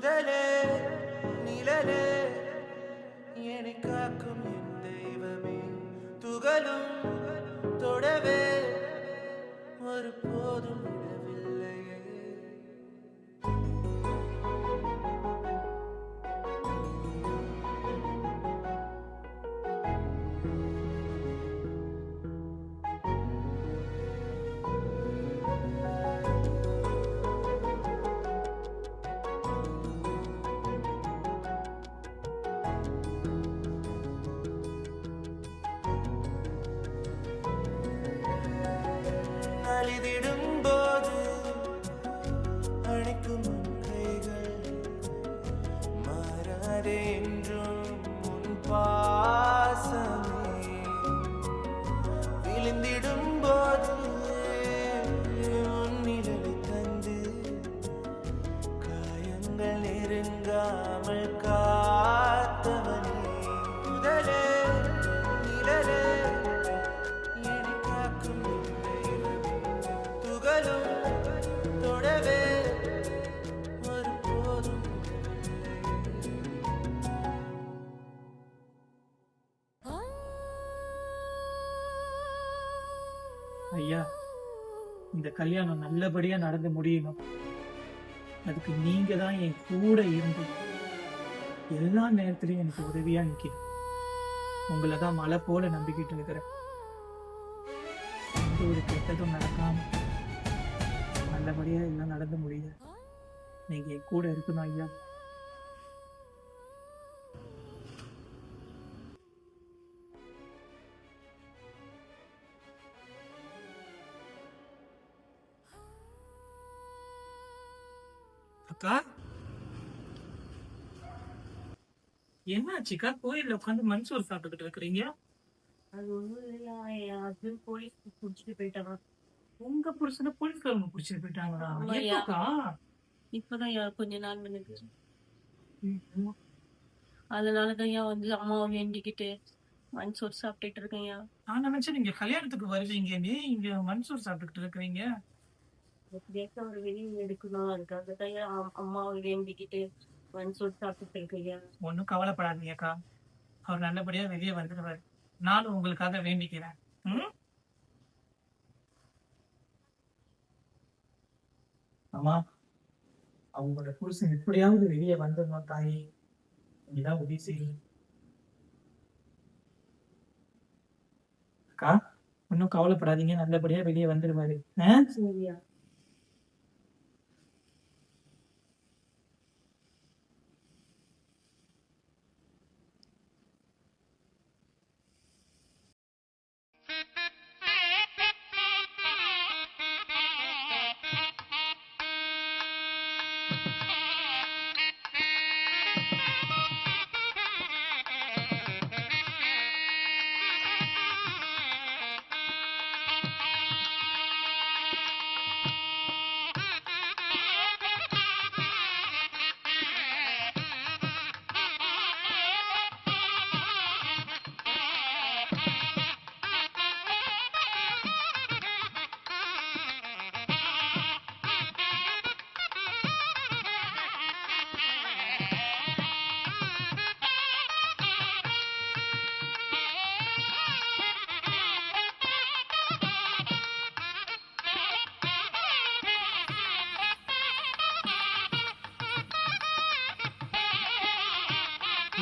முதலே நிழலே என்னை காக்கும் என் தெய்வமே துகளும் தொடவே ஒரு போதும் விடவில்லையே. அழிதிடும் போது அழைக்கும் உன் கைகள் மாறாதே என்றும் உன் பாசமே. விழுந்திடும் போது உன் நிழலை தந்து காயங்கள் நெருங்காமல் காத்தவனே முதலே நிழலே என்னை காக்கும் என் தெய்வமே துகளும் தொடவே ஒரு போதும் ஐயா, இந்த கல்யாணம் நல்லபடியா நடந்து முடியணும். அதுக்கு நீங்க தான் என் கூட இருந்து எல்லா நேரத்திலையும் எனக்கு உதவியா நிக்கணும். உங்களை தான் மலை போல நம்பிக்கிட்டு இருக்கிறேன். ஒரு கெட்டதும் நடக்காம நல்லபடியா எல்லாம் நடந்து முடியுது. நீங்க என் கூட இருக்கணும் ஐயா. அக்கா, என்னாச்சுக்கா? கோயில்ல உட்காந்து மன்சூர் சாப்பிட்டுக்கிட்டு இருக்கிறீங்க? அது ஒண்ணும் இல்லையா, என் ஹஸ்பண்ட் போலீஸ் புடிச்சிட்டு போயிட்டாங்க. உங்க புருஷனை போலீஸ்காரங்க பிடிச்சிட்டு போயிட்டாங்களா? ஆமாய்யா. எப்பக்கா? இப்பதான் கொஞ்ச நாள் முன்னுக்கு. ம். அதனாலதான் வந்து அம்மாவை வேண்டிக்கிட்டு மன்சூர் சாப்பிட்டுட்டு இருக்கேன்யா. நான் நினைச்சேன் நீங்க கல்யாணத்துக்கு வருவீங்கன்னு. இங்க மன்சூர் சாப்பிட்டுக்கிட்டு இருக்கிறீங்க. எப்படியாச்சும் ஒரு வெளியே எடுக்கணும், அதுக்காக தான் அம்மாவை வேண்டிக்கிட்டு மன்சூர் சாப்பிட்டுட்டு இருக்கேன்யா. ஒன்னும் கவலைப்படாதீங்கக்கா, அவர் நல்லபடியா வெளியே வந்துடுவாரு. நானும் உங்களுக்காக வேண்டிக்கிறேன். ம்? அம்மா, அவங்களோட புருஷன் எப்படியாவது வெளியே வந்துடணும் தாயி. நீதான் உதவி செய்யுங்க அக்கா. ஒன்னும் கவலைப்படாதீங்க, நல்லபடியா வெளியே வந்துடுவாரு. சரியா?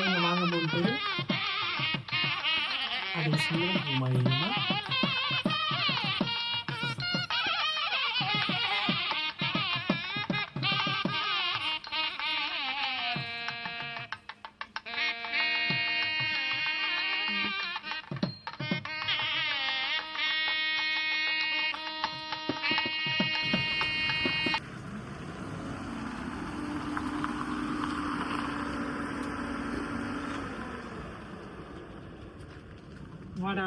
நீங்க வாங்கும்போது அதை சொல்லுமா? வாடா.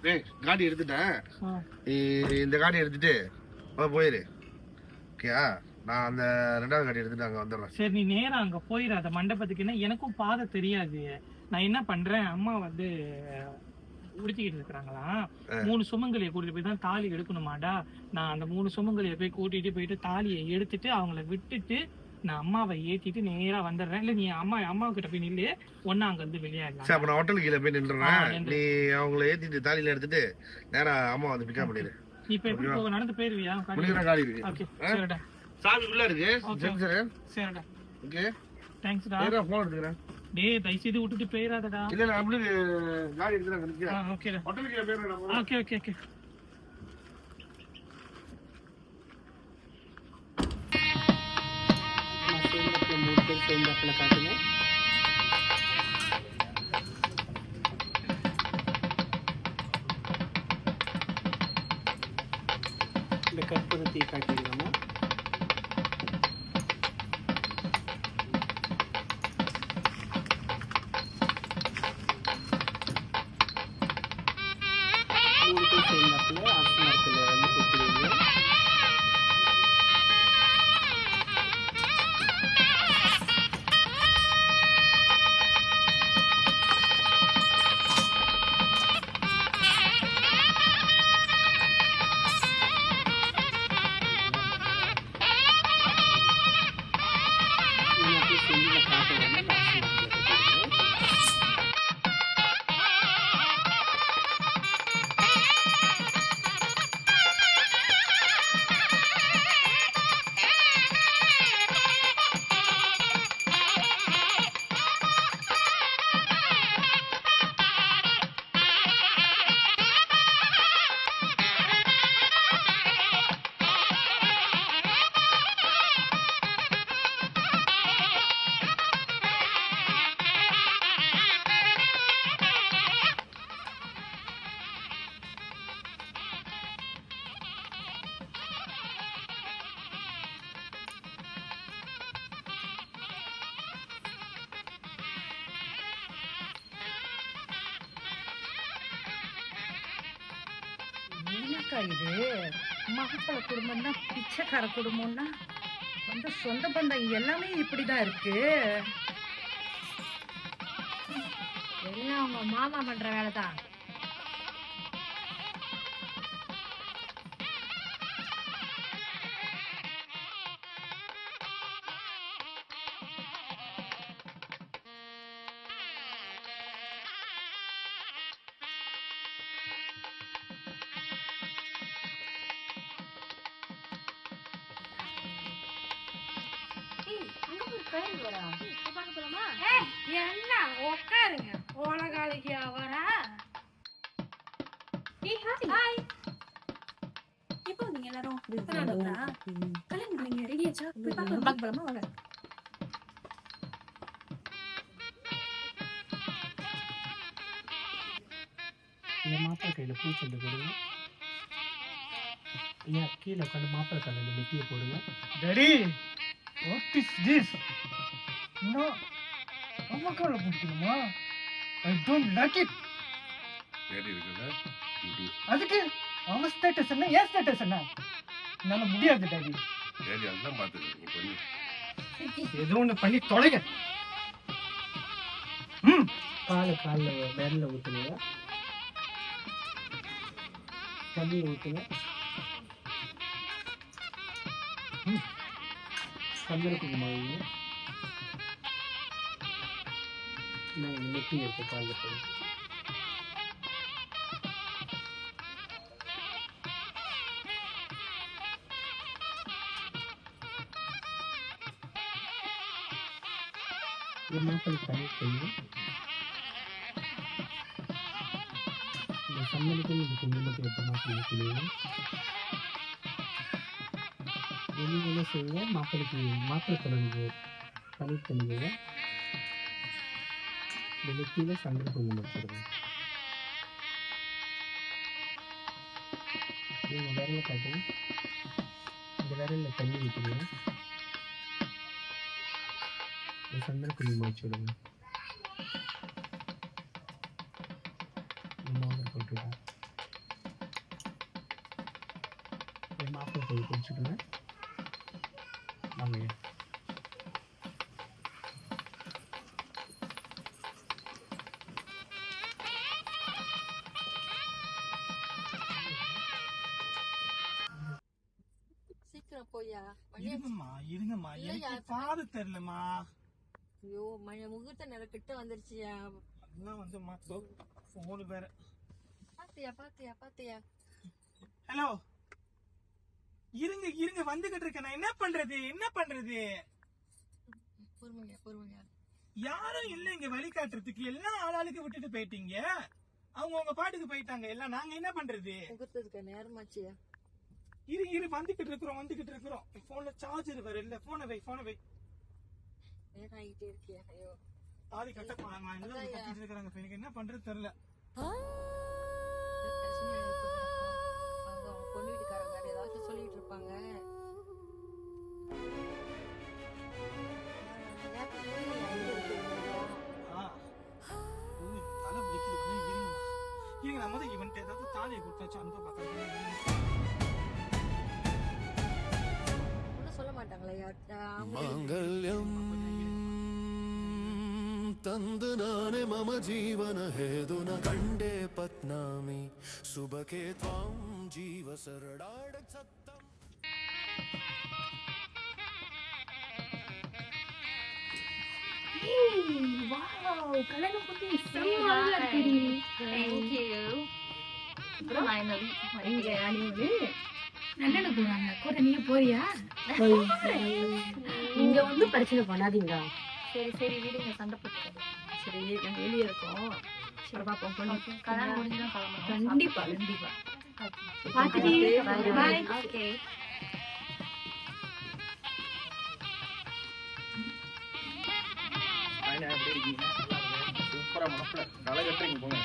டேய், காடி எடுத்துட்டேன். ஆ, இந்த காடி எடுத்துட்டு போயிரு. ஓகேயா? நான் அந்த ரெண்டாவது காடி எடுத்துட்டு அங்க வந்துடுறேன். சரி, நீ நேரா அங்க போயிடாத மண்டபத்துக்கு. என்ன, எனக்கும் பாதை தெரியாது. நான் என்ன பண்றேன், அம்மா வந்து உடுத்திக்கிட்டு இருக்கிறாங்களாம். 3 சுமங்கலியை கூட்டிட்டு போய் தான் தாலி எடுக்கணுமாடா. நான் அந்த 3 சுமங்கலியை போய் கூட்டிட்டு போயிட்டு தாலியை எடுத்துட்டு அவங்கள விட்டுட்டு நான் அம்மாவை ஏத்திட்டு நேரா வந்துடுறேன். இல்ல நீ அம்மாவுக்கிட்ட போய் நில்லு, ஒன்னா அங்க இருந்து சரி வெளியாடலாம். அப்ப நான் ஹோட்டலுக்கு கீழே போய் ஆ, நின்றுறேன். நின்று. நீ அவங்கள ஏத்திட்டு தாலியில எடுத்துட்டு நேரா அம்மா வந்து பிக்கப் பண்ணிடு. நீ இப்ப எப்படி போக நடந்து போயிருவியா? முடிக்கிற காடி இருக்கு. ஓகே ஆ? சரிடா. சாமி உள்ள இருக்கு. Okay. சென்சரு. சரிடா. ஓகே. தேங்க்ஸ்டா. நேரா போன் எடுத்துக்கிறேன். டேய் தயவு செய்து விட்டுட்டு போயிடாதடா. இல்ல நான் அப்படி காடி எடுத்துறேன் ஆ நிக்கிறேன். ஓகேடா. ஹோட்டலுக்கு கீழே போயிடுறேன். Okay okay okay. சேர்ந்தப்பில் 3 பேர் சேர்ந்தப்பில் காட்டுங்க. இந்த கற்பூரத்தை காட்டிடுவோமா? மூணு பேர் சேர்ந்தப்பில் அரசு மரத்தில் வந்து கொத்துடுவீங்க. அப்படியே செஞ்சுல காட்டுவாங்க. அரசு மரத்தில் கட்டிடுங்க. என்னக்கா இது மகப்பல குடும்பம்னா பிச்சைக்கார குடும்பம்னா வந்து சொந்த பந்தம் எல்லாமே இப்படிதான் இருக்கு. எல்லாம் அவங்க மாமா பண்ற வேலைதான். என்ன உட்காருங்க, உலகாலிக்கு அவரா? எப்போ நீங்க எல்லாரும் கல்யாணம் நீங்க ரெடியாச்சா? போய் பார்க்கலாமா? வாங்க. இந்த மாப்பிள்ளை கையில் பூச்செண்டு கொடுங்க. ஐயா கீழே உட்காந்து மாப்பிள்ளை காலையில் மெட்டியை போடுங்க. Daddy what is this? No அம்மாக்கால பிடிக்கணுமா? I don't like it. ஏடி இருக்குல்ல? அதுக்கு அவன் ஸ்டேட்டஸ் என்ன, ஏன் ஸ்டேட்டஸ் என்ன? என்னால முடியாது டாடி. ஏடி அதெல்லாம் பார்த்துக்க. நீ பண்ணு. ஏதோ ஒன்று பண்ணி தொலைங்க. காலில் விரல ஊற்றுங்க. தண்ணி ஊற்றுங்க. சந்தன குங்குமம் வைங்க. நான் இந்த மெட்டி எடுத்து காலில் போடுங்க. இந்த மாப்பிள்ளை தண்ணி செய்யுங்க. இந்த சந்தனத்தையும் இந்த குங்குமத்தை எடுத்த மாப்பிள்ளை செய்யுங்க. வெளியில செய்யுங்க. மாப்பிள்ளை தொடர்ந்து தனி பண்ணிடுங்க. இந்த நெத்தியில் சந்தன குங்குமம் போடுங்க. நீங்கள் விரல காட்டுங்க. இந்த விரலில் தண்ணி ஊற்றுங்க. இந்த சந்தன குங்குமம் வச்சு விடுங்க. மோதிரம் போட்டுவிடுங்க. மாப்பிள்ளை போய் குடிச்சுடுங்க. வாங்க. சீக்கிரம் போயா. இருங்கம்மா இருங்கம்மா இல்லையா, எனக்கு பாது தெரியலம்மா. ஐயோ முகூர்த்த நேரம் கிட்ட வந்துருச்சியா. அதெல்லாம் வந்து போன் வேற. பாத்தியா ஹலோ இருங்க இருங்க வந்துகிட்டு இருக்கேன். நான் என்ன பண்றது பொறுமையா யாரும் இல்ல இங்க வழிகாட்டுறதுக்கு. எல்லாம் ஆளாளுக்கு விட்டுட்டு போயிட்டீங்க. அவங்க பாட்டுக்கு போயிட்டாங்க எல்லாம். நாங்க என்ன பண்றது? முகூர்த்தத்துக்கு நேரமாச்சியா. இரு வந்துகிட்டு இருக்கிறோம். போன்ல சார்ஜர் வேற இல்ல. போனை வை. நேரம் ஆகிட்டே இருக்கியா. ஐயோ தாதி கட்ட போறாங்க. எல்லாம் கட்டிட்டு இருக்காங்க. எனக்கு என்ன பண்றது தெரியல. அவங்க பொண்ணு வீட்டுக்காரங்க ஏதாச்சும் சொல்லிட்டு இருப்பாங்க. தலை பிடிக்குது. இருங்க நம்ம தான் இவன்ட்டு ஏதாவது தாலியை கொடுத்தாச்சு அந்த பார்த்தா சொல்ல மாட்டாங்களா. माङ्गल्यं तन्दु नाने मम जीवन हेतुना कण्डे पत्नामि सुबके त्वां जीव सरडाड सत्तम्. கல்யாணம் பண்ணி செம்ம அழகா இருக்குடி. நல்ல போறாங்க கூட. நீங்க போறியா? இங்க வந்து பிரச்சனை பண்ணாதீங்க. சரி வீடுங்க சண்டை போட்டு. சரி நாங்க வெளியே இருக்கோம். கல்யாணம் முடிஞ்சுதான் கிளம்பணும். கண்டிப்பா பாய். ஓகே சூப்பரா மாப்பிள்ள தலை கட்டுறீங்க போங்க.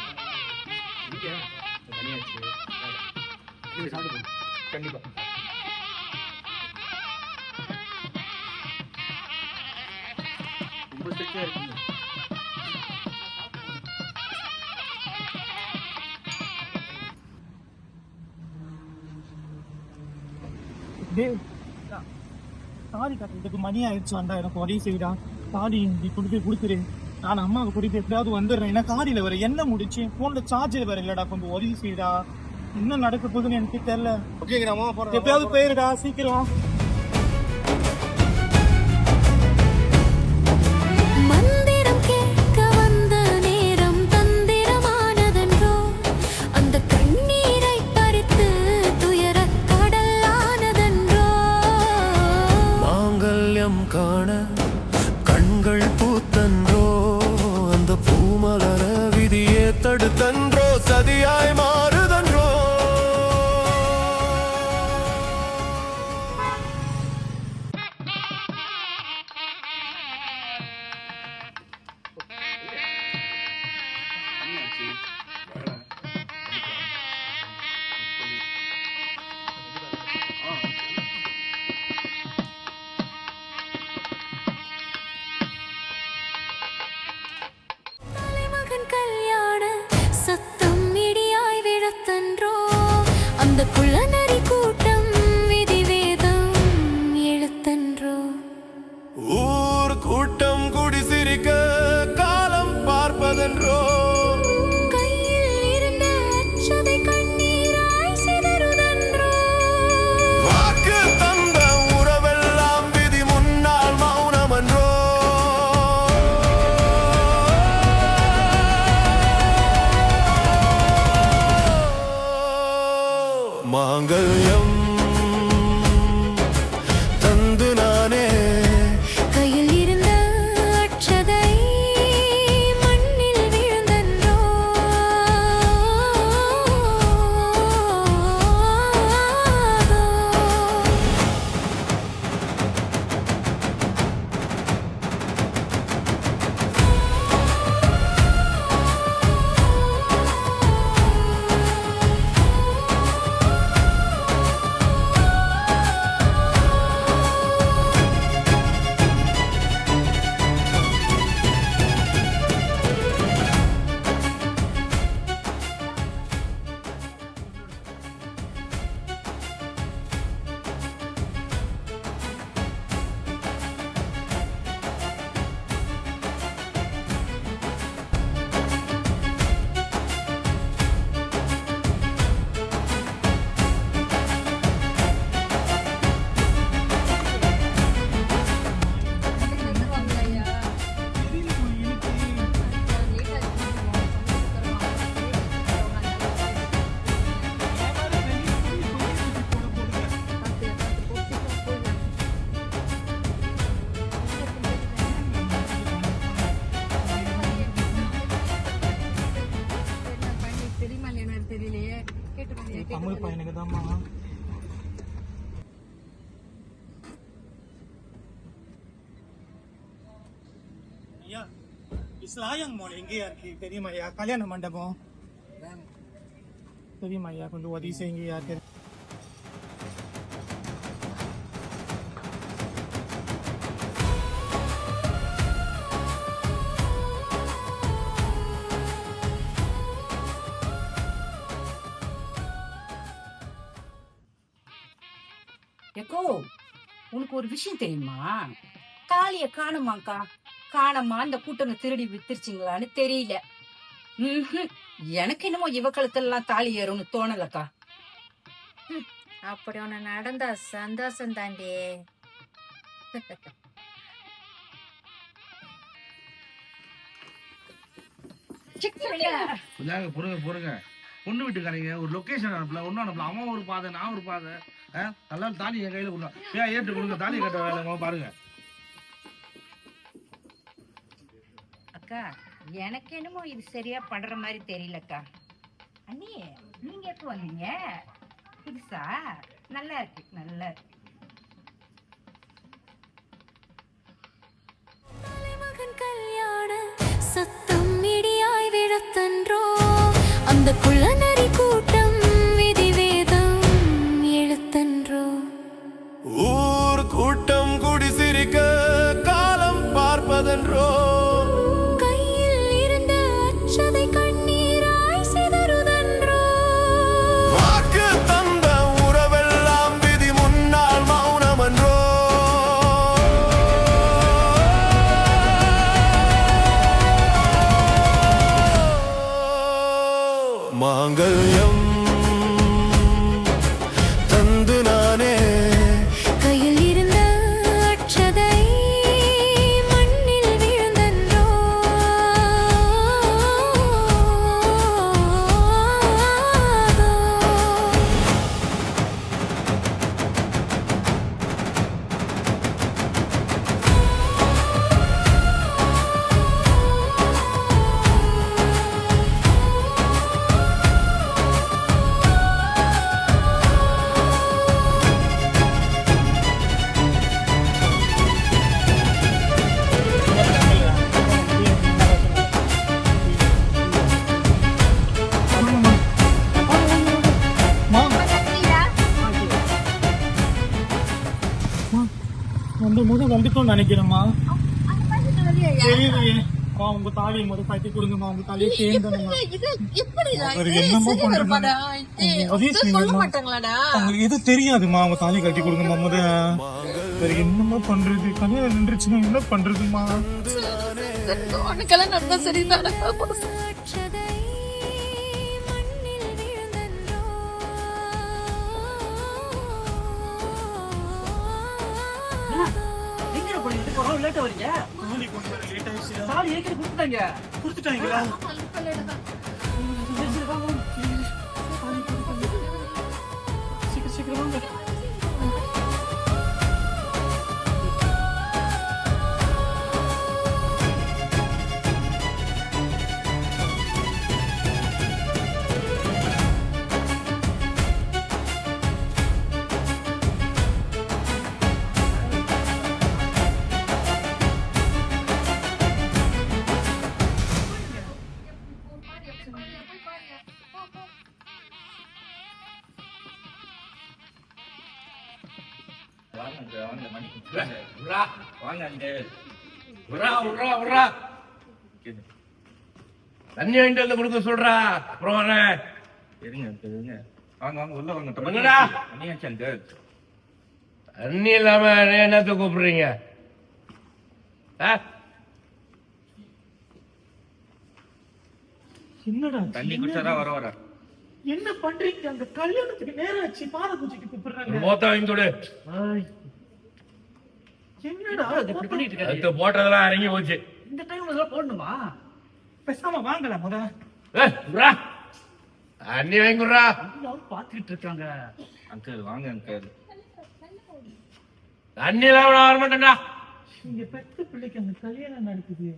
மணியாச்சு சாப்பிட்டு கண்டிப்பா. ரொம்ப ஸ்ட்ரிக்டா இருக்கீங்க. தாலி கட்டுறதுக்கு மணி ஆயிடுச்சு. வந்தா எனக்கு உதவி செய்யடா. தாலி இப்படி கொடுத்துரு. நான் அம்மாவுக்கு கூட்டிட்டு எப்படியாவது வந்துடுறேன். ஏன்னா காலையில வேற என்ன முடிச்சு போன்ல சார்ஜர் வேற இல்லடா. கொஞ்சம் உதவி செய்யடா. என்ன நடக்க போகுதுன்னு எனக்கு தெரியல. எப்படியாவது போயிருடா சீக்கிரம். மந்திரம் கேட்க வந்த நேரம் தந்திரமானதென்றோ அந்த கண்ணீரை பறித்து துயரக் கடலானதென்றோ. மாங்கல்யம் காண கண்கள் பூத்தன்றோ அந்த பூமலர விதியே தடுத்தன்றோ சதியாய் மாறுதன்றோ. தலைமகன் கல்யாண சத்தம் இடியாய் விழ தமிழ் பையனுக்கு தான்மா. ஐயா, இஸ்லாயங் மால் எங்கேயா இருக்கு தெரியுமா ஐயா? கல்யாண மண்டபம் தெரியுமா ஐயா? கொஞ்சம் உதவி செய்யுங்க ஐயா. எக்கோ, உனக்கு ஒரு விஷயம் தெரியுமா? தாலிய காணுமாக்கா. காணமா அந்த கூட்டங்க திருடி வித்துருச்சிங்களான்னு தெரியல. எனக்கு என்னமோ இவ கழுத்தெல்லாம் தாலி ஏறும்னு தோணலக்கா. அப்படி ஒண்ணு நடந்தா சந்தோஷம் தாண்டி. பொறுங்க பொண்ணு வீட்டுக்காரங்க ஒரு லொகேஷன் அனுப்பல, ஒன்னும் அனுப்பல. அவன் ஒரு பாதை, நான் ஒரு பாதை. நல்லா தாலி என் கையில கொடுங்க. ஏன் ஏற்று கொடுங்க, தாலி கட்ட வேலை பாருங்க. அக்கா, எனக்கு என்னமோ இது சரியா பண்ற மாதிரி தெரியலக்கா. அண்ணி, நீங்க எப்ப வந்தீங்க? புதுசா? நல்லா இருக்கு, நல்லா இருக்கு. மகன் கல்யாண சத்தம் இடியாய் விழத்தன்றோ அந்த குள்ளநரி கூட்டம் விதிவேதம் எழுத்தன்றோ. ஊர் கூட்டம் குடி சிரிக்க காலம் பார்ப்பதென்றோ கையில் இருந்த அச்சதை கண்ணீராய் சிதறுதன்றோ. வாக்கு தந்த உறவெல்லாம் விதி முன்னால் மௌனமன்றோ. மாங்கல்யம் தந்து நானே கையில் இருந்த அச்சதை மண்ணில் விழுந்தன்றோ. வந்துட்டோம்னு நினைக்கிறேம்மா. தெரியலையே. உங்க தாலியை முதல் கட்டி கொடுங்கம்மா. உங்க தாலியை சேர்ந்தனுங்க. என்னமோ பண்றாங்க. உங்களுக்கு எது தெரியாதுமா. உங்க தாலி கட்டி கொடுங்கம்மா முத. வேற என்னமோ பண்றது? கல்யாணம் நின்றுச்சுன்னா என்ன பண்றதுமா? உனக்கெல்லாம் நடந்தா சரிதானே? அச்சதை மண்ணில் விழுந்தன்றோ. லேட்டா வரீங்க? தாலி கொண்டு வர லேட் ஆயிடுச்சு. தாலி ஏற்கனவே கொடுத்துட்டாங்க. கொடுத்துட்டாங்களா? சீக்கிரம் சீக்கிரம் வாங்க. தண்ணி வாங்கிட்டு வந்து கொடுக்க சொல்றா. அப்புறம் இருங்க வாங்க வாங்க உள்ள வாங்க. தண்ணி இல்லாம என்னத்த கூப்பிடுறீங்க? என்னடா தண்ணி குடிச்சாதான் வர என்ன பண்றீங்க? அந்த கல்யாணத்துக்கு நேரம் ஆச்சு. பாத பூஜைக்கு கூப்பிடுறாங்க. மோத்த வாங்கி கொடு. என்னடா இப்படி பண்ணிட்டு இருக்க? அடுத்து போட்டதெல்லாம் இறங்கி போச்சு. இந்த டைம்ல இதெல்லாம் போடணுமா? பேசாம வாங்கல முத. தண்ணி வாங்கி கொடுறா. பாத்துக்கிட்டு இருக்காங்க. அங்கிள் வாங்க அங்கிள். தண்ணி இல்லாம வர மாட்டேன்டா. இங்க பெத்த பிள்ளைக்கு அந்த கல்யாணம் நடக்குது.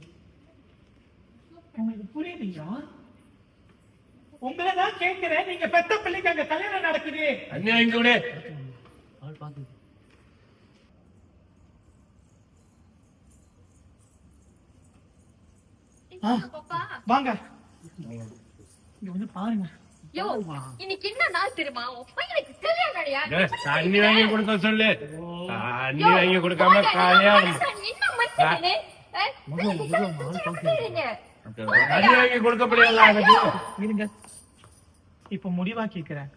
உங்களுக்கு புரியுதுங்களா? உங்களை தான் கேட்கிறேன். நீங்க பெத்த பிள்ளைக்கு அங்க கல்யாணம் நடக்குது. அண்ணா இங்க விடு. ஆள் பாத்து. வாங்க இங்க வந்து பாருங்க. யோ இன்னைக்கு என்ன நாள் தெரியுமா? உன் பையனுக்கு கல்யாணம்யா. தண்ணி வாங்கி கொடுக்க சொல்லு. தண்ணி வாங்கி கொடுக்காம கல்யாணம். என்ன மச்சானே? தண்ணி வாங்கி கொடுக்க முடியல. இருங்க, இப்ப முடிவா கேக்குறேன்.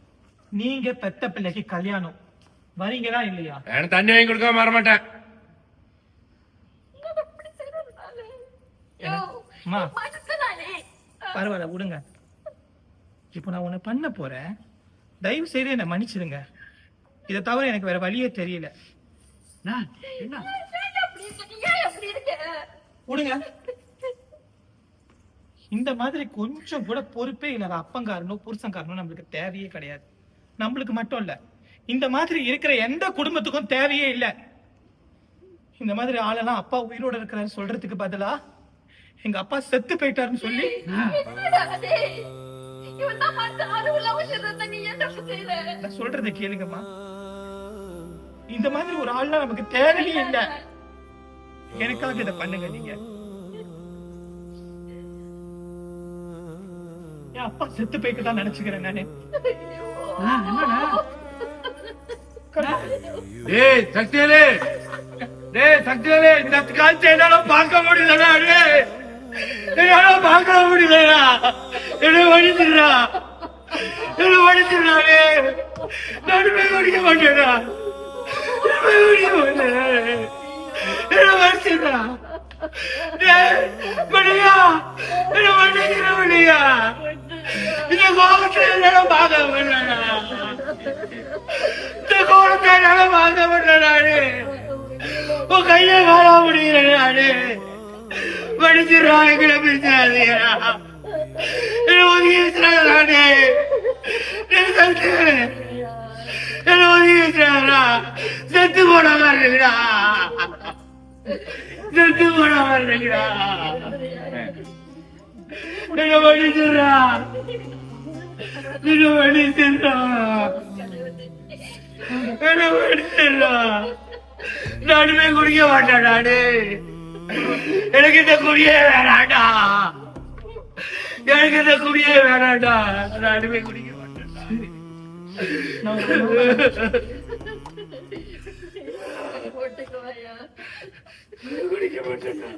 நீங்க பெத்த பிள்ளைக்கு கல்யாணம் வரீங்களா இல்லையா? எனக்கு தண்ணி வாங்கி கொடுக்காம வர மாட்டேன். அம்மா பரவாயில்ல விடுங்க. இப்போ நான் உன்னை பண்ண போறேன். தயவு செய்து என்னை மன்னிச்சிடுங்க. இதை தவிர எனக்கு வேற வழியே தெரியல. விடுங்க. இந்த மாதிரி கொஞ்சம் கூட பொறுப்பே இல்லாத அப்பங்காரனோ புருஷங்காரனோ நம்மளுக்கு தேவையே கிடையாது. நம்மளுக்கு மட்டும் இல்ல, இந்த மாதிரி இருக்கிற எந்த குடும்பத்துக்கும் தேவையே இல்லை. இந்த மாதிரி ஆளெல்லாம் அப்பா உயிரோட இருக்கிறாரு சொல்றதுக்கு பதிலா எங்க அப்பா செத்து போயிட்டாருன்னு சொல்லி நான் சொல்றதை கேளுங்கம்மா. இந்த மாதிரி ஒரு ஆள்லாம் நமக்கு தேவையே இல்லை. எனக்காக இதை பண்ணுங்க. நீங்க என் அப்பா செத்து போயிட்டு தான் நினைச்சுக்கிறேன் நானு. டேய் சக்திவேலு, டேய் சக்திவேலு, இந்த காட்சி என்னால பார்க்க முடியலடா. என்னால பார்க்க முடியலடா. என்ன வடிச்சுடா, என்ன வடிச்சுடா. நடுவே குடிக்க மாட்டேடா, குடிக்க மாட்டேடா. என்ன வடிச்சுடா மணியா, என்ன வடிக்கிற மணியா. இந்த கோபத்தை என்னால பார்க்க முடியலடா. இந்த கோபத்தை என்னால பார்க்க முடியலடாடு. உன் கையை காண முடியலடாடு. படிச்சுடா, எங்களை பிரிச்சாதீங்க. என்ன ஒதுக்கி வச்சுறாடா. என்ன ஒதுக்கி வச்சுறாடா. செத்து போன மாதிரி இருக்குடா, செத்து போன மாதிரி இருக்குடா. என்ன படிச்சுடா, என்ன படிச்சுடா, என்ன படிச்சுடா. நானுமே குடிக்க மாட்டேன். நானு எனக்கு இந்த குடியே வேணாண்டா, எனக்கு இந்த குடியே வேணாண்டா. நானுமே குடிக்க மாட்டேன்.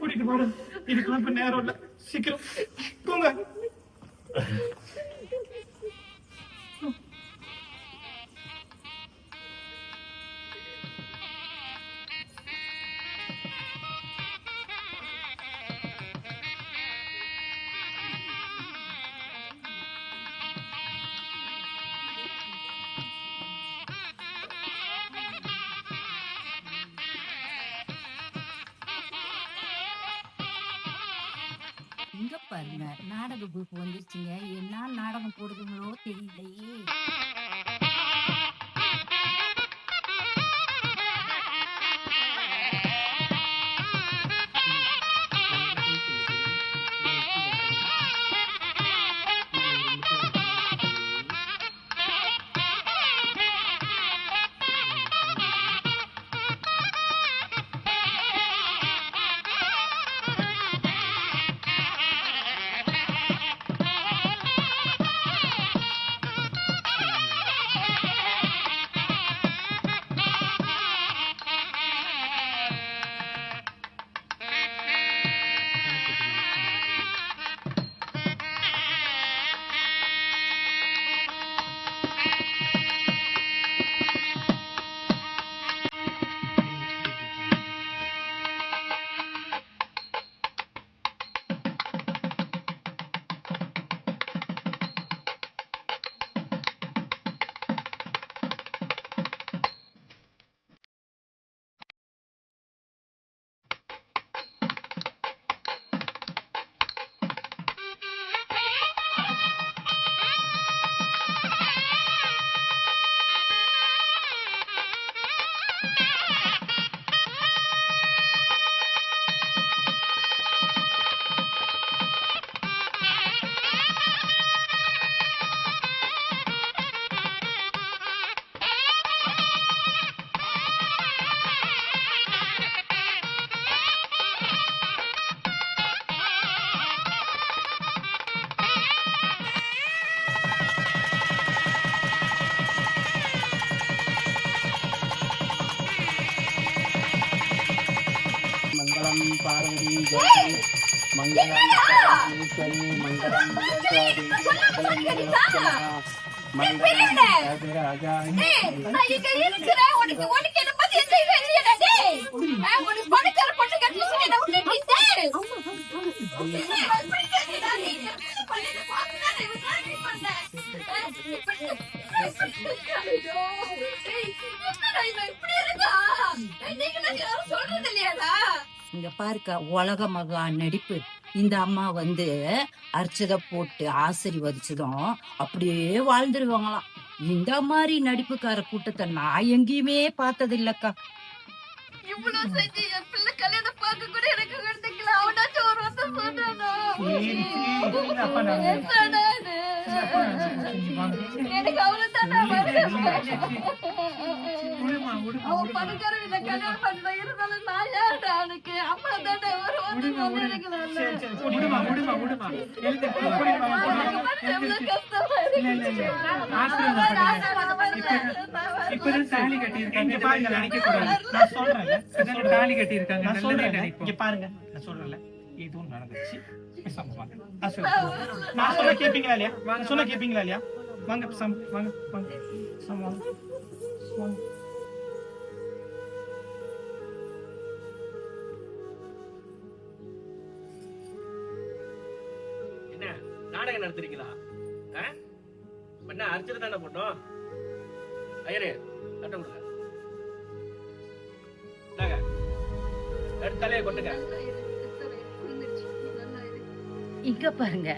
குடிக்க மாட்டேன். இதுக்கெல்லாம் இப்ப நேரம் இல்ல. சீக்கிரம் போங்க. இங்க பாருங்க, நாடக குரூப் வந்துருச்சுங்க. என்ன நாடகம் போடுதுங்களோ தெரியலையே. இங்க பாருக்கா, உலக மகா நடிப்பு. இந்த அம்மா வந்து அர்ச்சதை போட்டு ஆசீர்வதிச்சதும் அப்படியே வாழ்ந்துருவாங்களாம். இந்த மாதிரி நடிப்புக்கார கூட்டத்தை நான் எங்கேயுமே பார்த்தது இல்லக்கா. இவ்வளவு செஞ்சு என் பிள்ளை கல்யாணம் பார்க்க கூட எனக்கு விடுத்துக்கல. அவனாச்சும் ஒரு வருஷம் சொன்னானோ? அப்பா நான் என்னடா இது? எனக்கு அவ்வளவுதானா அவன் பணக்காரன் இதை கல்யாணம் பண்ண இருந்தாலும் நான் யாருடா அவனுக்கு? அம்மா தானே ஒரு வருஷம் எவ்வளவு கஷ்டமா இருக்கு. இப்பதான் தாலி கட்டியிருக்காங்க பாருங்க, நினைக்க கூடாது. நான் சொல்றேன், தாலி கட்டியிருக்காங்க. நான் சொல்றேன், இங்க பாருங்க, நான் சொல்றேன்ல, இதுவும் நடந்துச்சு. பேசாம வாங்க. நான் சொல்ல கேப்பீங்களா இல்லையா? வாங்க, சொல்ல கேப்பீங்களா இல்லையா? வாங்க பேசாம வாங்க, வாங்க பேசாம வாங்க, வாங்க. என்ன நாடகம் நடத்துறீங்களா? என்ன அர்ச்சனை தானே போட்டோம்? ஐயரே கட்ட கொடுங்க. தலையை கொட்டுங்க. இங்க பாருங்க,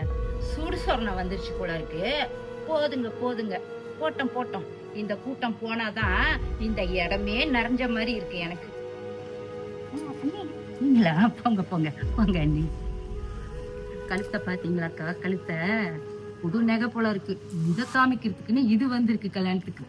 சூடு சொரணை வந்துருச்சு போல இருக்கு. போதுங்க போதுங்க, போட்டோம் போட்டோம். இந்த கூட்டம் போனாதான் இந்த இடமே நிறைஞ்ச மாதிரி இருக்கு எனக்கு. நீங்களா? போங்க போங்க போங்க அண்ணி. கழுத்தை பாத்தீங்களாக்கா? கழுத்தை புது நகை போல இருக்கு. இத காமிக்கிறதுக்குன்னு இது வந்திருக்கு கல்யாணத்துக்கு.